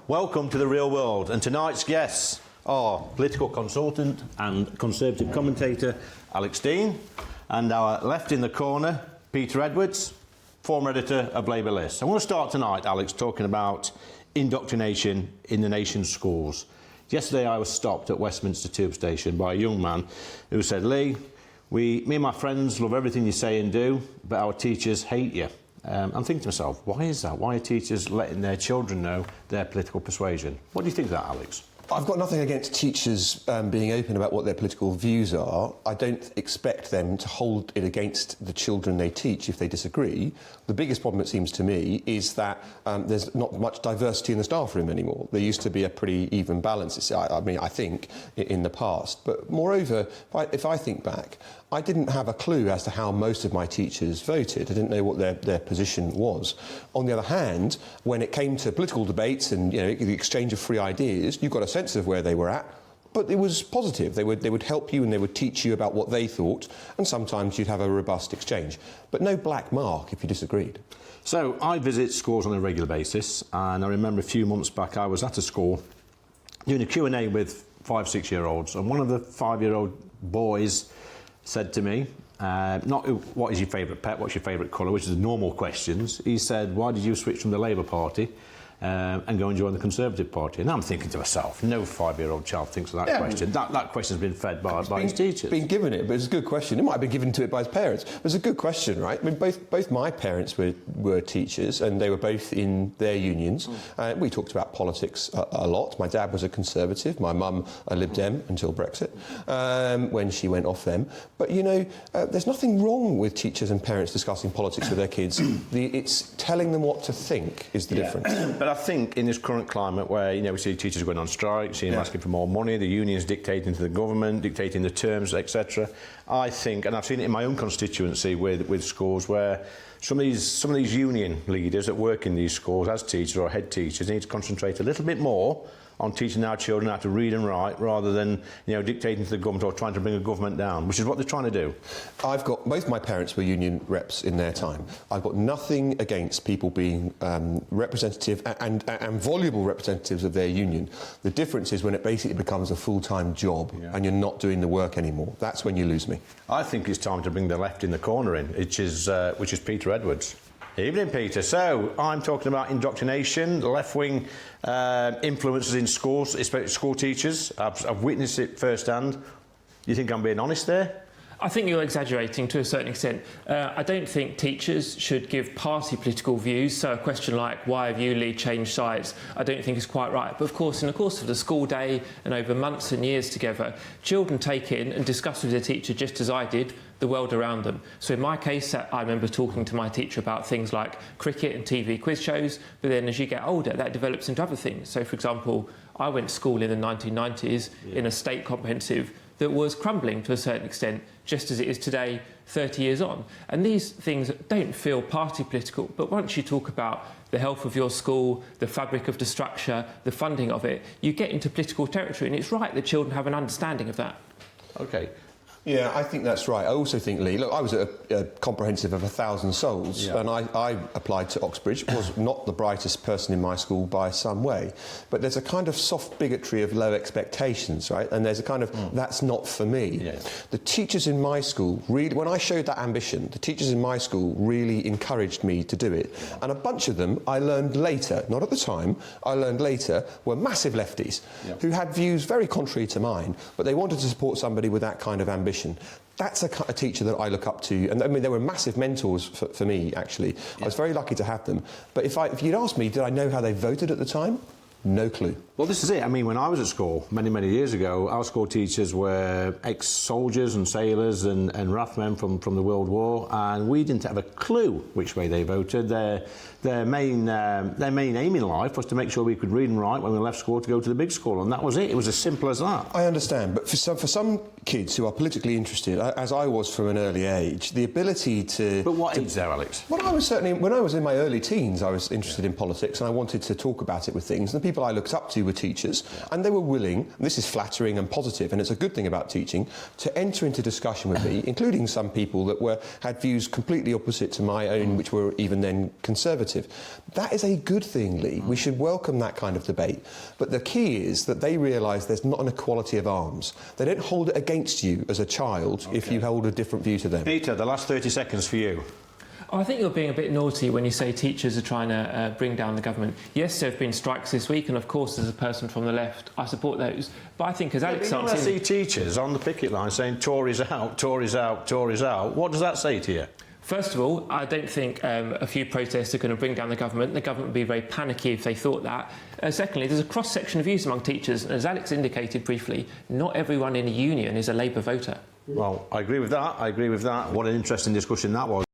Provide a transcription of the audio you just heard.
Welcome to the real world, and tonight's guests are political consultant and Conservative commentator Alex Deane, and our left in the corner, Peter Edwards, former editor of Labour List. I want to start tonight, Alex, talking about indoctrination in the nation's schools. Yesterday I was stopped at Westminster Tube Station by a young man who said, "Lee, me and my friends love everything you say and do, but our teachers hate you." I'm thinking to myself, why is that? Why are teachers letting their children know their political persuasion? What do you think of that, Alex? I've got nothing against teachers being open about what their political views are. I don't expect them to hold it against the children they teach if they disagree. The biggest problem, it seems to me, is that there's not much diversity in the staff room anymore. There used to be a pretty even balance, I think, in the past. But moreover, if I think back, I didn't have a clue as to how most of my teachers voted. I didn't know what their position was. On the other hand, when it came to political debates and the exchange of free ideas, you got a sense of where they were at. But it was positive. They would help you and they would teach you about what they thought, and sometimes you'd have a robust exchange. But no black mark if you disagreed. So I visit schools on a regular basis, and I remember a few months back I was at a school doing a Q&A with 5-6-year-olds, and one of the 5-year-old boys said to me, not what is your favourite pet, what's your favourite colour, which is the normal questions. He said, why did you switch from the Labour Party and go and join the Conservative Party? And I'm thinking to myself, no 5-year-old child thinks of that question. That question's been fed by his teachers. Been given it, but it's a good question. It might have been given to it by his parents. But it's a good question, right? I mean, both my parents were teachers, and they were both in their unions. We talked about politics a lot. My dad was a Conservative. My mum a Lib Dem until Brexit, when she went off them. But, there's nothing wrong with teachers and parents discussing politics with their kids. It's telling them what to think is the difference. But I think in this current climate where, we see teachers going on strike, see them asking for more money, the unions dictating to the government, dictating the terms, etc. I think, and I've seen it in my own constituency with schools where some of these union leaders that work in these schools as teachers or head teachers need to concentrate a little bit more on teaching our children how to read and write rather than dictating to the government or trying to bring a government down, which is what they're trying to do. Both my parents were union reps in their time. I've got nothing against people being representative and voluble representatives of their union. The difference is when it basically becomes a full-time job and you're not doing the work anymore. That's when you lose me. I think it's time to bring the left in the corner in, which is Peter Edwards. Evening, Peter. So, I'm talking about indoctrination, left-wing influences in schools, especially school teachers. I've witnessed it firsthand. You think I'm being honest there? I think you're exaggerating to a certain extent. I don't think teachers should give party political views, so a question like, why have you, Lee, changed sides, I don't think is quite right. But of course, in the course of the school day and over months and years together, children take in and discuss with their teacher, just as I did, the world around them. So in my case, I remember talking to my teacher about things like cricket and TV quiz shows, but then as you get older, that develops into other things. So, for example, I went to school in the 1990s in a state comprehensive that was crumbling to a certain extent, just as it is today, 30 years on. And these things don't feel party political, but once you talk about the health of your school, the fabric of the structure, the funding of it, you get into political territory, and it's right that children have an understanding of that. OK. Yeah, I think that's right. I also think, Lee, look, I was at a comprehensive of 1,000 souls, and I applied to Oxbridge. Was not the brightest person in my school by some way, but there's a kind of soft bigotry of low expectations, right? And there's a kind of, that's not for me. Yeah. The teachers in my school, really, when I showed that ambition, the teachers in my school really encouraged me to do it. And a bunch of them, I learned later, not at the time, I learned later, were massive lefties who had views very contrary to mine, but they wanted to support somebody with that kind of ambition. That's a teacher that I look up to, and I mean, they were massive mentors for me, actually. I was very lucky to have them. But if you'd asked me, did I know how they voted at the time? No clue. Well, this is it. I mean, when I was at school, many, many years ago, our school teachers were ex-soldiers and sailors and RAF men from the World War, and we didn't have a clue which way they voted. Their main aim in life was to make sure we could read and write when we left school to go to the big school, and that was it. It was as simple as that. I understand, but for some kids who are politically interested, as I was from an early age, the ability to... But what age there, Alex? Well, I was certainly... When I was in my early teens, I was interested in politics, and I wanted to talk about it with things, and the people I looked up to were teachers, and they were willing, and this is flattering and positive, and it's a good thing about teaching, to enter into discussion with me, including some people that had views completely opposite to my own, which were even then conservative. That is a good thing, Lee. We should welcome that kind of debate. But the key is that they realise there's not an equality of arms. They don't hold it against you as a child if you hold a different view to them. Peter, the last 30 seconds for you. I think you're being a bit naughty when you say teachers are trying to bring down the government. Yes, there have been strikes this week, and of course, as a person from the left, I support those. But I think, as Alex I see teachers on the picket line saying Tories out, Tories out, Tories out. What does that say to you? First of all, I don't think a few protests are going to bring down the government. The government would be very panicky if they thought that. Secondly, there's a cross-section of views among teachers. And as Alex indicated briefly, not everyone in a union is a Labour voter. Well, I agree with that. I agree with that. What an interesting discussion that was.